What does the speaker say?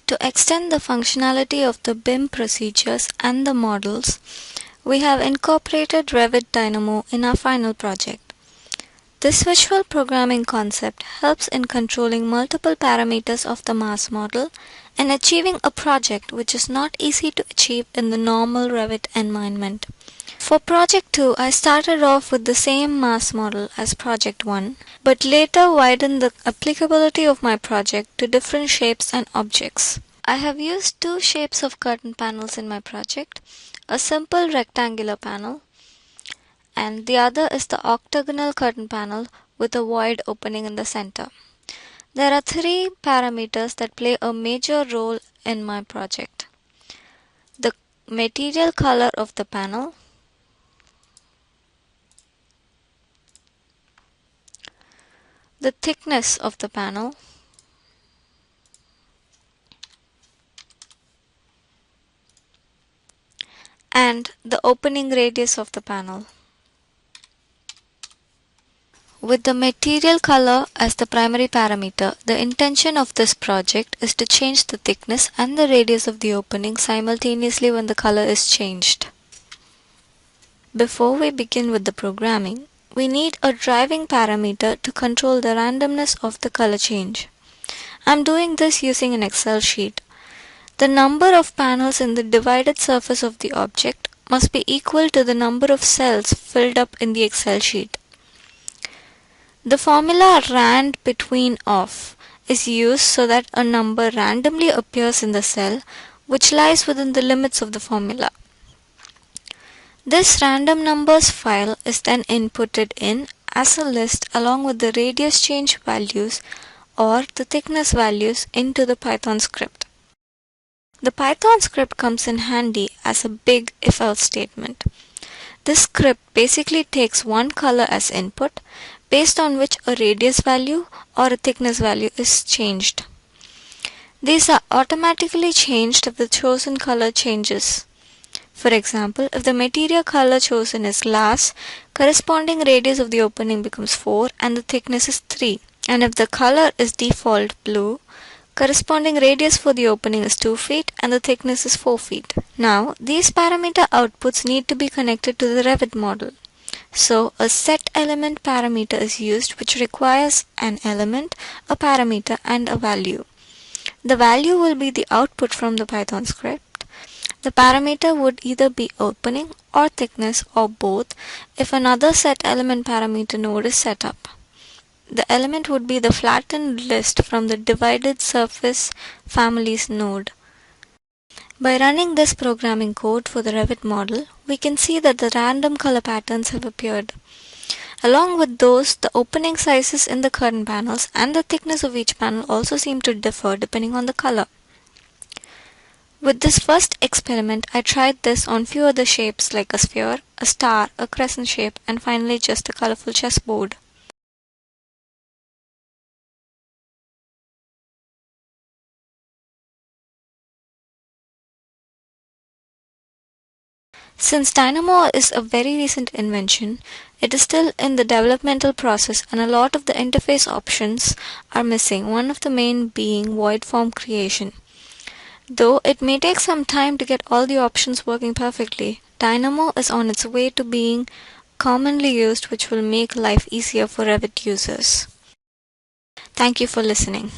To extend the functionality of the BIM procedures and the models, we have incorporated Revit Dynamo in our final project. This visual programming concept helps in controlling multiple parameters of the mass model and achieving a project which is not easy to achieve in the normal Revit environment. For project 2, I started off with the same mass model as project 1, but later widened the applicability of my project to different shapes and objects. I have used two shapes of curtain panels in my project, a simple rectangular panel, and the other is the octagonal curtain panel with a void opening in the center. There are three parameters that play a major role in my project: the material color of the panel, the thickness of the panel, and the opening radius of the panel. With the material color as the primary parameter, the intention of this project is to change the thickness and the radius of the opening simultaneously when the color is changed. Before we begin with the programming, we need a driving parameter to control the randomness of the color change. I'm doing this using an Excel sheet. The number of panels in the divided surface of the object must be equal to the number of cells filled up in the Excel sheet. The formula rand between of is used so that a number randomly appears in the cell which lies within the limits of the formula. This random numbers file is then inputted in as a list along with the radius change values or the thickness values into the Python script. The Python script comes in handy as a big if-else statement. This script basically takes one color as input, based on which a radius value or a thickness value is changed. These are automatically changed if the chosen color changes. For example, if the material color chosen is glass, corresponding radius of the opening becomes 4 and the thickness is 3. And if the color is default blue, corresponding radius for the opening is 2 feet and the thickness is 4 feet. Now, these parameter outputs need to be connected to the Revit model. So, a set element parameter is used which requires an element, a parameter and a value. The value will be the output from the Python script. The parameter would either be opening or thickness or both if another set element parameter node is set up. The element would be the flattened list from the divided surface families node. By running this programming code for the Revit model, we can see that the random color patterns have appeared. Along with those, the opening sizes in the curtain panels and the thickness of each panel also seem to differ depending on the color. With this first experiment, I tried this on few other shapes like a sphere, a star, a crescent shape, and finally just a colorful chessboard. Since Dynamo is a very recent invention, it is still in the developmental process and a lot of the interface options are missing, one of the main being void form creation. Though it may take some time to get all the options working perfectly, Dynamo is on its way to being commonly used, which will make life easier for Revit users. Thank you for listening.